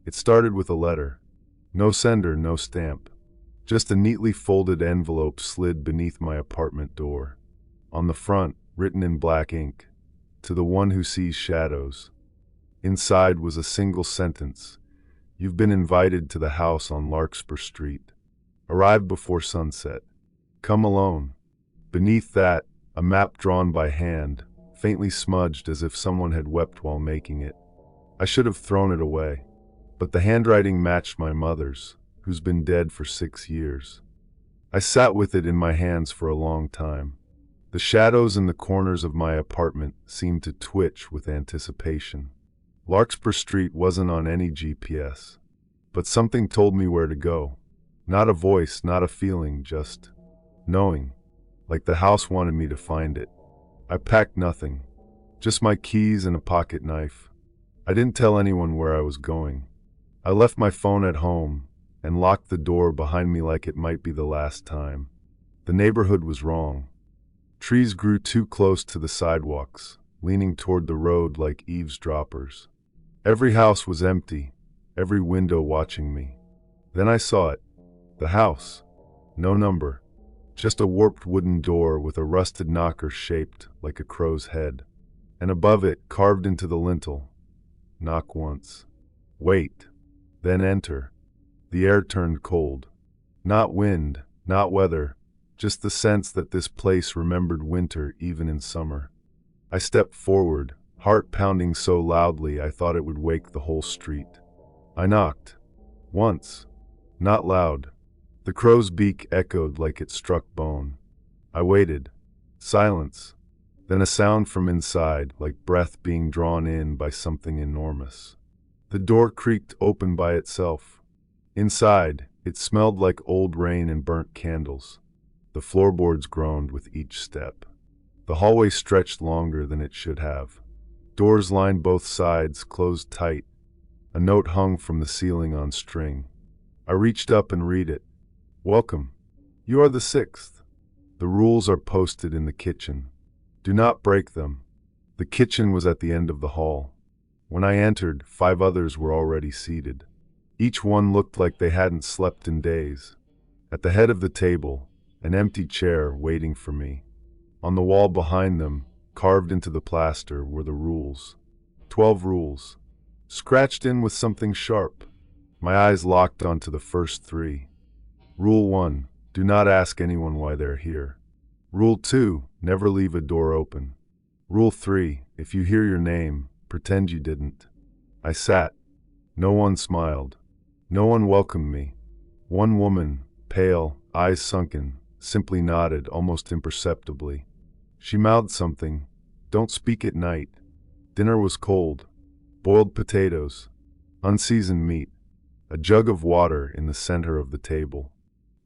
It started with a letter. No sender, no stamp. Just a neatly folded envelope slid beneath my apartment door. On the front, written in black ink, "To the one who sees shadows." Inside was a single sentence. "You've been invited to the house on Larkspur Street. Arrive before sunset. Come alone." Beneath that, a map drawn by hand, faintly smudged as if someone had wept while making it. I should have thrown it away, but the handwriting matched my mother's, who's been dead for 6 years. I sat with it in my hands for a long time. The shadows in the corners of my apartment seemed to twitch with anticipation. Larkspur Street wasn't on any GPS, but something told me where to go. Not a voice, not a feeling, just knowing, like the house wanted me to find it. I packed nothing, just my keys and a pocket knife. I didn't tell anyone where I was going. I left my phone at home and locked the door behind me like it might be the last time. The neighborhood was wrong. Trees grew too close to the sidewalks, leaning toward the road like eavesdroppers. Every house was empty, every window watching me. Then I saw it. The house. No number. Just a warped wooden door with a rusted knocker shaped like a crow's head. And above it, carved into the lintel, "Knock once. Wait. Then enter." The air turned cold. Not wind, not weather, just the sense that this place remembered winter even in summer. I stepped forward, heart pounding so loudly I thought it would wake the whole street. I knocked. Once. Not loud. The crow's beak echoed like it struck bone. I waited. Silence. Then a sound from inside, like breath being drawn in by something enormous. The door creaked open by itself. Inside, it smelled like old rain and burnt candles. The floorboards groaned with each step. The hallway stretched longer than it should have. Doors lined both sides, closed tight. A note hung from the ceiling on string. I reached up and read it. "Welcome. You are the 6th. The rules are posted in the kitchen. Do not break them." The kitchen was at the end of the hall. When I entered, 5 others were already seated. Each one looked like they hadn't slept in days. At the head of the table, an empty chair waiting for me. On the wall behind them, carved into the plaster, were the rules. 12 rules, scratched in with something sharp. My eyes locked onto the first 3. Rule 1, do not ask anyone why they're here. Rule 2, never leave a door open. Rule 3, if you hear your name, pretend you didn't. I sat. No one smiled. No one welcomed me. One woman, pale, eyes sunken, simply nodded almost imperceptibly. She mouthed something. "Don't speak at night." Dinner was cold. Boiled potatoes, unseasoned meat, a jug of water in the center of the table.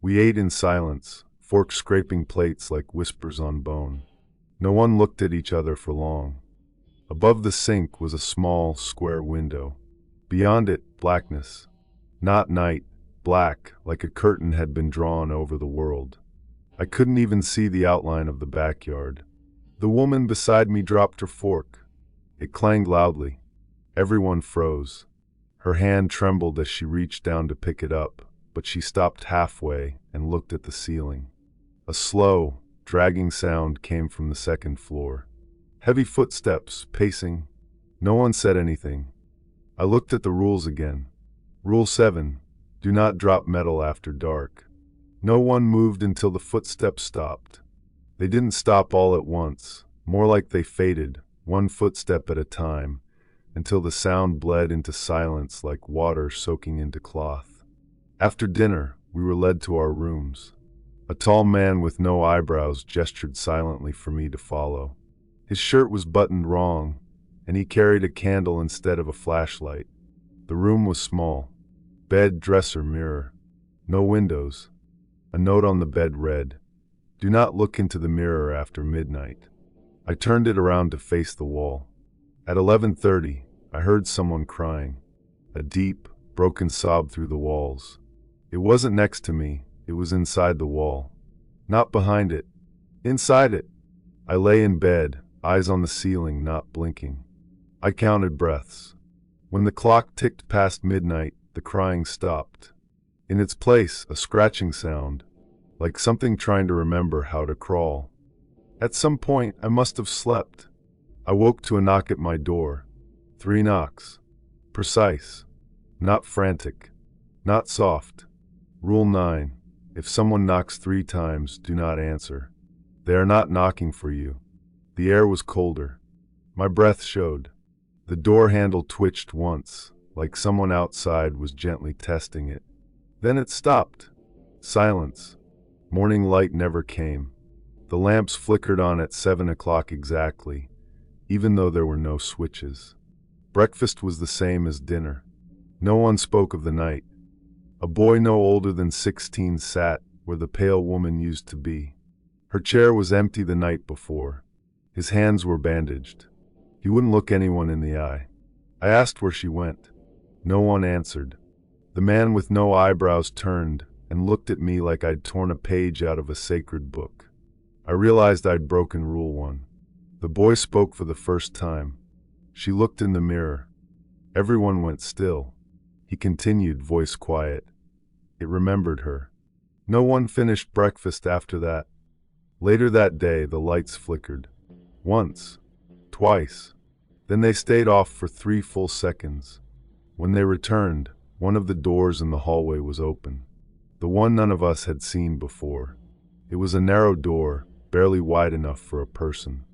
We ate in silence, forks scraping plates like whispers on bone. No one looked at each other for long. Above the sink was a small, square window. Beyond it, blackness. Not night, black, like a curtain had been drawn over the world. I couldn't even see the outline of the backyard. The woman beside me dropped her fork. It clanged loudly. Everyone froze. Her hand trembled as she reached down to pick it up, but she stopped halfway and looked at the ceiling. A slow, dragging sound came from the second floor. Heavy footsteps, pacing. No one said anything. I looked at the rules again. Rule 7, do not drop metal after dark. No one moved until the footsteps stopped. They didn't stop all at once, more like they faded, one footstep at a time, until the sound bled into silence like water soaking into cloth. After dinner, we were led to our rooms. A tall man with no eyebrows gestured silently for me to follow. His shirt was buttoned wrong, and he carried a candle instead of a flashlight. The room was small. Bed, dresser, mirror. No windows. A note on the bed read, "Do not look into the mirror after midnight." I turned it around to face the wall. At 11:30, I heard someone crying. A deep, broken sob through the walls. It wasn't next to me, it was inside the wall. Not behind it. Inside it. I lay in bed, eyes on the ceiling, not blinking. I counted breaths. When the clock ticked past midnight, the crying stopped. In its place, a scratching sound, like something trying to remember how to crawl. At some point, I must have slept. I woke to a knock at my door. 3 knocks. Precise. Not frantic. Not soft. Rule 9. If someone knocks 3 times, do not answer. They are not knocking for you. The air was colder. My breath showed. The door handle twitched once, like someone outside was gently testing it. Then it stopped. Silence. Morning light never came. The lamps flickered on at 7 o'clock exactly, even though there were no switches. Breakfast was the same as dinner. No one spoke of the night. A boy no older than 16 sat where the pale woman used to be. Her chair was empty the night before. His hands were bandaged. He wouldn't look anyone in the eye. I asked where she went. No one answered. The man with no eyebrows turned and looked at me like I'd torn a page out of a sacred book. I realized I'd broken Rule 1. The boy spoke for the first time. She looked in the mirror. Everyone went still. He continued, voice quiet. It remembered her. No one finished breakfast after that. Later that day, the lights flickered. Once. Twice. Then they stayed off for 3 full seconds. When they returned, one of the doors in the hallway was open. The one none of us had seen before. It was a narrow door, barely wide enough for a person.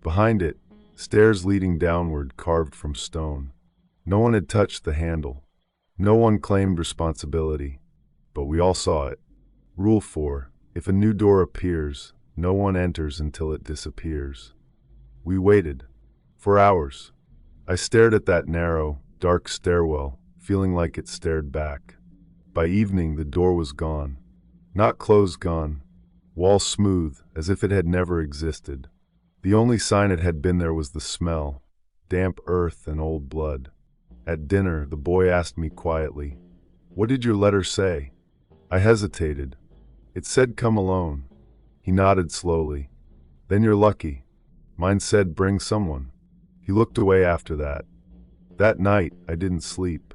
Behind it, stairs leading downward carved from stone. No one had touched the handle. No one claimed responsibility. But we all saw it. Rule 4. If a new door appears, no one enters until it disappears. We waited. For hours. I stared at that narrow, dark stairwell, feeling like it stared back. By evening, the door was gone. Not closed gone. Wall smooth, as if it had never existed. The only sign it had been there was the smell. Damp earth and old blood. At dinner, the boy asked me quietly, "What did your letter say?" I hesitated. It said, "Come alone." He nodded slowly. "Then you're lucky." Mine said, "Bring someone." He looked away after that. That night, I didn't sleep.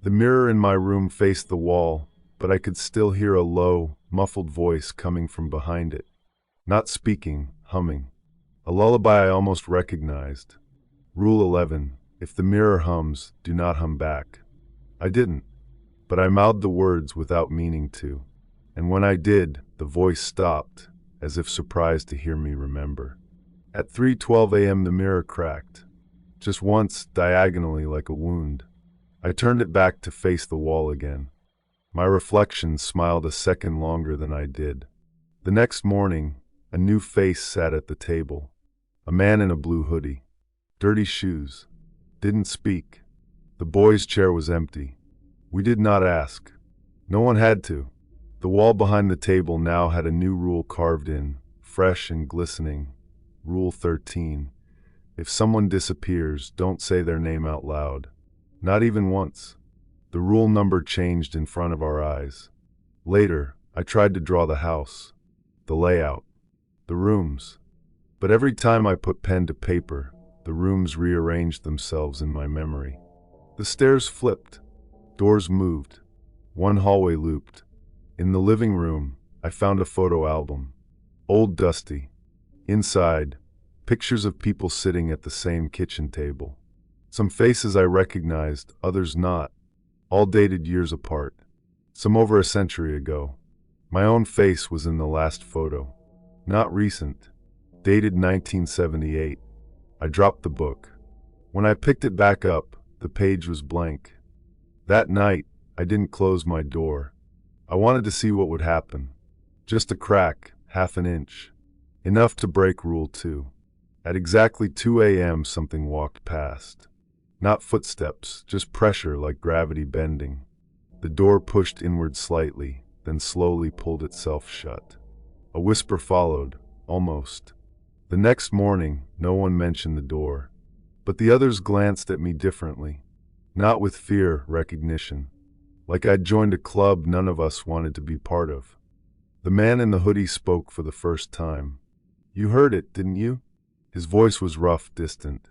The mirror in my room faced the wall, but I could still hear a low, muffled voice coming from behind it. Not speaking, humming. A lullaby I almost recognized. Rule 11. If the mirror hums, do not hum back. I didn't, but I mouthed the words without meaning to. And when I did, the voice stopped, as if surprised to hear me remember. At 3:12 a.m. the mirror cracked. Just once, diagonally like a wound. I turned it back to face the wall again. My reflection smiled a second longer than I did. The next morning, a new face sat at the table. A man in a blue hoodie. Dirty shoes. Didn't speak. The boy's chair was empty. We did not ask. No one had to. The wall behind the table now had a new rule carved in, fresh and glistening. Rule 13. If someone disappears, don't say their name out loud. Not even once. The rule number changed in front of our eyes. Later, I tried to draw the house, the layout, the rooms. But every time I put pen to paper, the rooms rearranged themselves in my memory. The stairs flipped. Doors moved. One hallway looped. In the living room, I found a photo album. Old dusty. Inside, pictures of people sitting at the same kitchen table. Some faces I recognized, others not. All dated years apart. Some over a century ago. My own face was in the last photo. Not recent. Dated 1978. I dropped the book. When I picked it back up, the page was blank. That night, I didn't close my door. I wanted to see what would happen. Just a crack, half an inch. Enough to break Rule 2. At exactly 2 a.m. something walked past. Not footsteps, just pressure like gravity bending. The door pushed inward slightly, then slowly pulled itself shut. A whisper followed, almost. The next morning, no one mentioned the door. But the others glanced at me differently. Not with fear, recognition. Like I'd joined a club none of us wanted to be part of. The man in the hoodie spoke for the first time. "You heard it, didn't you?" His voice was rough, distant.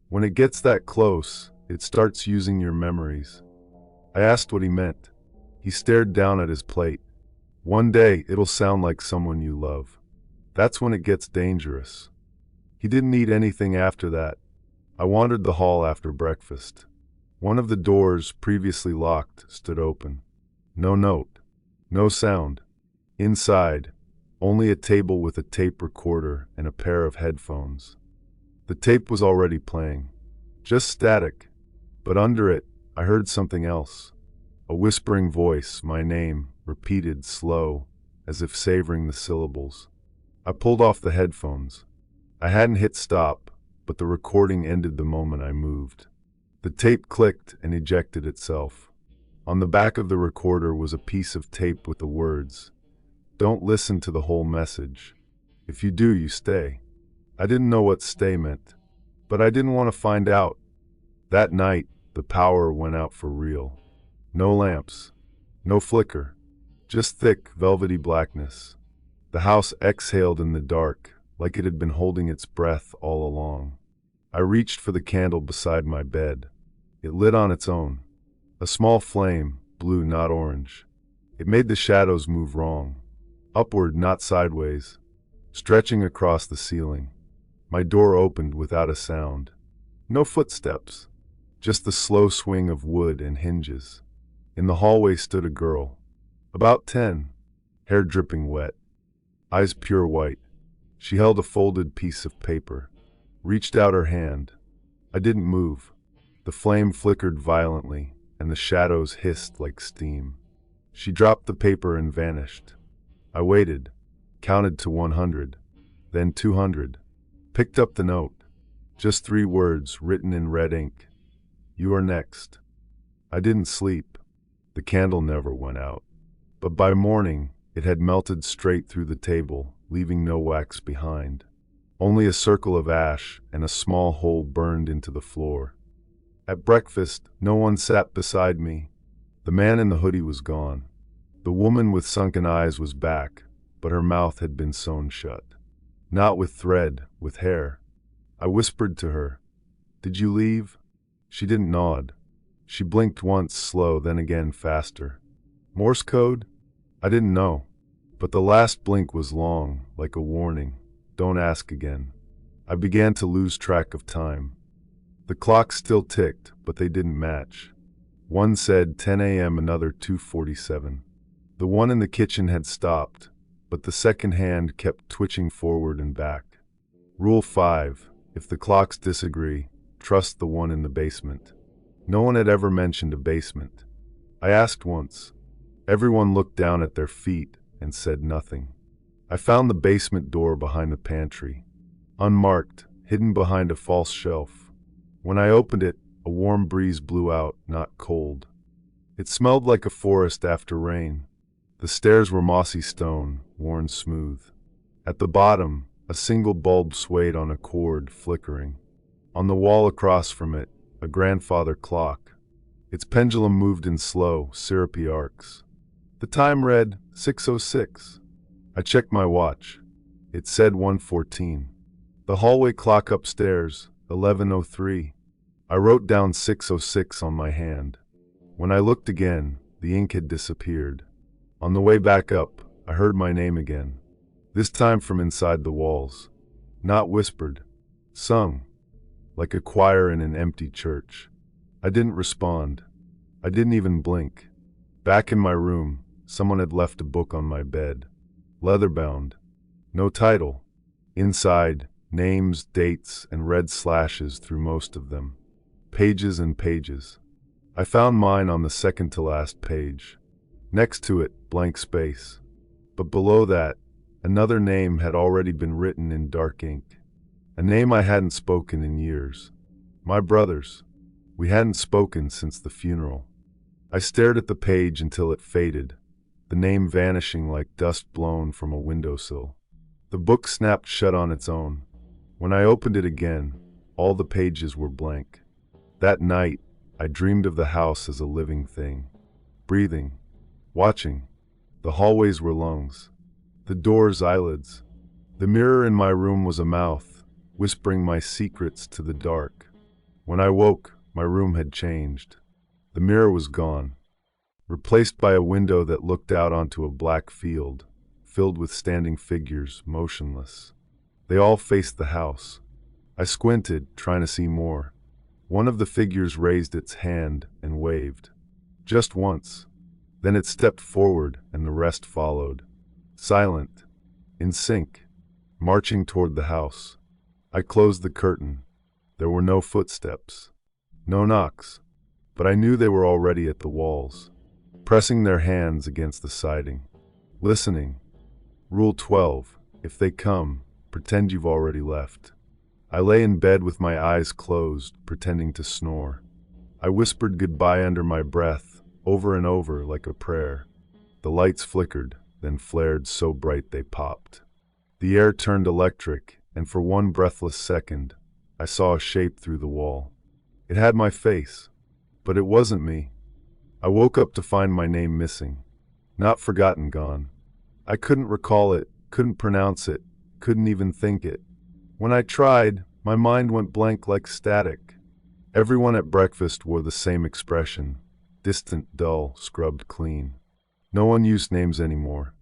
"When it gets that close, It starts using your memories. I asked what he meant. He stared down at his plate. One day, it'll sound like someone you love. That's when it gets dangerous. He didn't eat anything after that. I wandered the hall after breakfast. One of the doors, previously locked, stood open. No note. No sound. Inside, only a table with a tape recorder and a pair of headphones. The tape was already playing. Just static. But under it, I heard something else. A whispering voice, my name, repeated slow, as if savoring the syllables. I pulled off the headphones. I hadn't hit stop, but the recording ended the moment I moved. The tape clicked and ejected itself. On the back of the recorder was a piece of tape with the words, "Don't listen to the whole message. If you do, you stay." I didn't know what stay meant, but I didn't want to find out. That night, the power went out for real. No lamps, no flicker, just thick, velvety blackness. The house exhaled in the dark, like it had been holding its breath all along. I reached for the candle beside my bed. It lit on its own. A small flame, blue, not orange. It made the shadows move wrong. Upward, not sideways. Stretching across the ceiling. My door opened without a sound. No footsteps. Just the slow swing of wood and hinges. In the hallway stood a girl. About 10. Hair dripping wet. Eyes pure white. She held a folded piece of paper. Reached out her hand. I didn't move. The flame flickered violently, and the shadows hissed like steam. She dropped the paper and vanished. I waited, counted to 100, then 200. Picked up the note. Just 3 words written in red ink. "You are next." I didn't sleep. The candle never went out. But by morning, it had melted straight through the table, leaving no wax behind. Only a circle of ash and a small hole burned into the floor. At breakfast, no one sat beside me. The man in the hoodie was gone. The woman with sunken eyes was back, but her mouth had been sewn shut. Not with thread, with hair. I whispered to her, "Did you leave?" She didn't nod. She blinked once slow, then again faster. Morse code? I didn't know. But the last blink was long, like a warning. Don't ask again. I began to lose track of time. The clocks still ticked, but they didn't match. One said 10 a.m., another 2:47. The one in the kitchen had stopped, but the second hand kept twitching forward and back. Rule 5. If the clocks disagree, trust the one in the basement. No one had ever mentioned a basement. I asked once. Everyone looked down at their feet and said nothing. I found the basement door behind the pantry. Unmarked, hidden behind a false shelf. When I opened it, a warm breeze blew out, not cold. It smelled like a forest after rain. The stairs were mossy stone, worn smooth. At the bottom, a single bulb swayed on a cord, flickering. On the wall across from it, a grandfather clock. Its pendulum moved in slow, syrupy arcs. The time read 6:06. I checked my watch. It said 1:14. The hallway clock upstairs, 11:03. I wrote down 6:06 on my hand. When I looked again, the ink had disappeared. On the way back up, I heard my name again. This time from inside the walls. Not whispered. Sung. Like a choir in an empty church. I didn't respond. I didn't even blink. Back in my room, someone had left a book on my bed. Leather-bound. No title. Inside, names, dates, and red slashes through most of them. Pages and pages. I found mine on the second to last page. Next to it, blank space. But below that, another name had already been written in dark ink. A name I hadn't spoken in years. My brother's. We hadn't spoken since the funeral. I stared at the page until it faded, the name vanishing like dust blown from a windowsill. The book snapped shut on its own. When I opened it again, all the pages were blank. That night, I dreamed of the house as a living thing. Breathing. Watching. The hallways were lungs. The doors eyelids. The mirror in my room was a mouth, whispering my secrets to the dark. When I woke, My room had changed. The mirror was gone, replaced by a window that looked out onto a black field, filled with standing figures, motionless. They all faced the house. I squinted, trying to see more. One of the figures raised its hand and waved. Just once. Then it stepped forward, and the rest followed. Silent, in sync, marching toward the house. I closed the curtain. There were no footsteps, no knocks, but I knew they were already at the walls, pressing their hands against the siding. Listening. Rule 12. If they come, pretend you've already left. I lay in bed with my eyes closed, pretending to snore. I whispered goodbye under my breath, over and over like a prayer. The lights flickered, then flared so bright they popped. The air turned electric, and for one breathless second, I saw a shape through the wall. It had my face, but it wasn't me. I woke up to find my name missing. Not forgotten, gone. I couldn't recall it, couldn't pronounce it, couldn't even think it. When I tried, my mind went blank like static. Everyone at breakfast wore the same expression, distant, dull, scrubbed clean. No one used names anymore.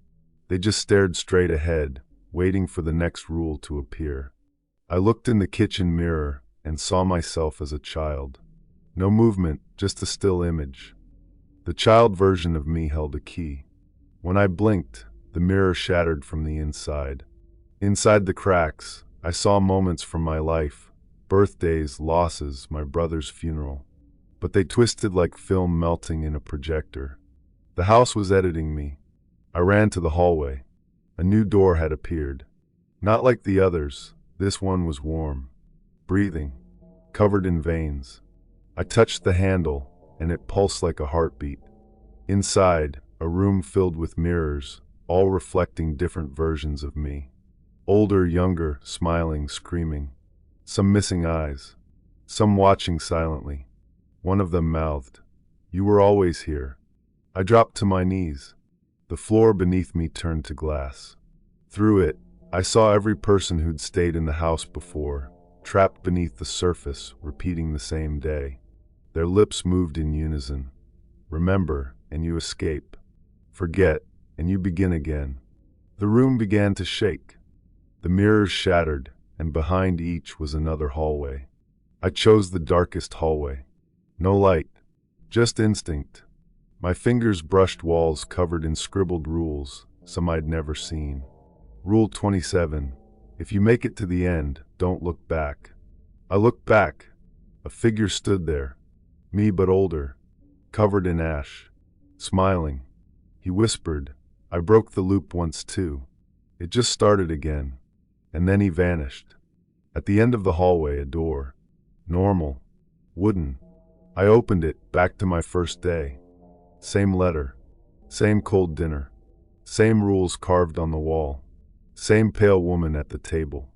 They just stared straight ahead, waiting for the next rule to appear. I looked in the kitchen mirror and saw myself as a child. No movement, just a still image. The child version of me held a key. When I blinked, the mirror shattered from the inside. Inside the cracks, I saw moments from my life, birthdays, losses, my brother's funeral. But they twisted like film melting in a projector. The house was editing me. I ran to the hallway. A new door had appeared. Not like the others, this one was warm, breathing, covered in veins. I touched the handle, and it pulsed like a heartbeat. Inside, a room filled with mirrors, all reflecting different versions of me. Older, younger, smiling, screaming. Some missing eyes. Some watching silently. One of them mouthed, "You were always here." I dropped to my knees. The floor beneath me turned to glass. Through it, I saw every person who'd stayed in the house before, trapped beneath the surface, repeating the same day. Their lips moved in unison. Remember, and you escape. Forget, and you begin again. The room began to shake. The mirrors shattered, and behind each was another hallway. I chose the darkest hallway. No light, just instinct. My fingers brushed walls covered in scribbled rules, some I'd never seen. Rule 27. If you make it to the end, don't look back. I looked back. A figure stood there. Me but older, covered in ash, smiling. He whispered, "I broke the loop once too. It just started again." And then he vanished. At the end of the hallway, a door. Normal. Wooden. I opened it, back to my first day. Same letter. Same cold dinner. Same rules carved on the wall. Same pale woman at the table.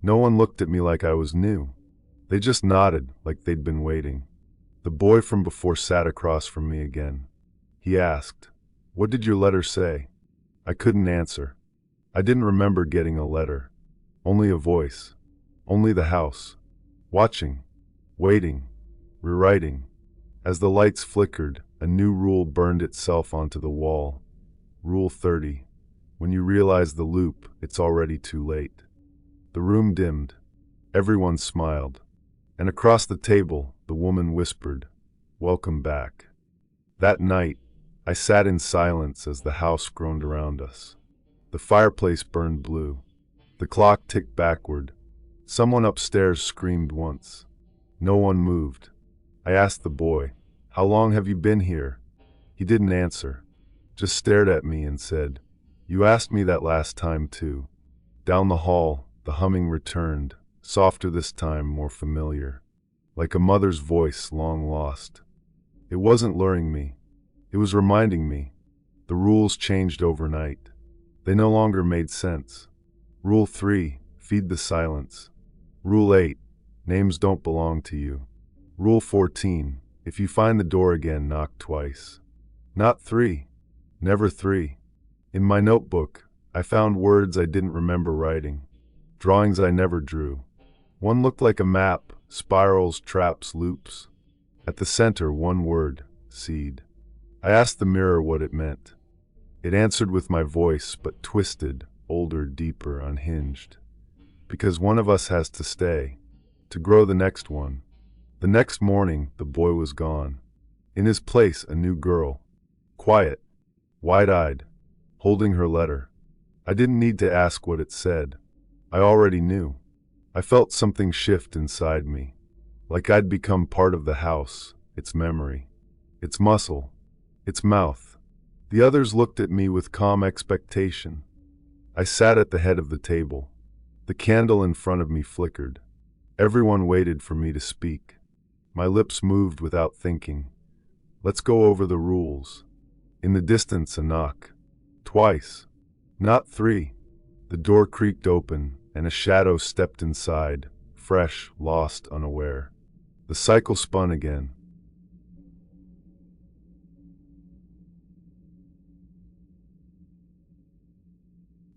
No one looked at me like I was new. They just nodded, like they'd been waiting. The boy from before sat across from me again. He asked, "What did your letter say?" I couldn't answer. I didn't remember getting a letter. Only a voice. Only the house. Watching. Waiting. Rewriting. As the lights flickered, a new rule burned itself onto the wall. Rule 30. When you realize the loop, it's already too late. The room dimmed. Everyone smiled. And across the table, the woman whispered, "Welcome back." That night, I sat in silence as the house groaned around us. The fireplace burned blue. The clock ticked backward. Someone upstairs screamed once. No one moved. I asked the boy, "How long have you been here?" He didn't answer, just stared at me and said, "You asked me that last time too." Down the hall, the humming returned, softer this time, more familiar, like a mother's voice long lost. It wasn't luring me. It was reminding me. The rules changed overnight. They no longer made sense. Rule 3, feed the silence. Rule 8, names don't belong to you. Rule 14, if you find the door again, knock twice. Not 3. Never 3. In my notebook, I found words I didn't remember writing. Drawings I never drew. One looked like a map, spirals, traps, loops. At the center, one word, seed. I asked the mirror what it meant. It answered with my voice, but twisted, older, deeper, unhinged. Because one of us has to stay, to grow the next one. The next morning, the boy was gone. In his place, a new girl. Quiet, wide-eyed, holding her letter. I didn't need to ask what it said. I already knew. I felt something shift inside me, like I'd become part of the house, its memory, its muscle, its mouth. The others looked at me with calm expectation. I sat at the head of the table. The candle in front of me flickered. Everyone waited for me to speak. My lips moved without thinking. Let's go over the rules. In the distance, a knock. Twice. Not three. The door creaked open, and a shadow stepped inside, fresh, lost, unaware. The cycle spun again.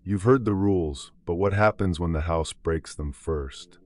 You've heard the rules, but what happens when the house breaks them first?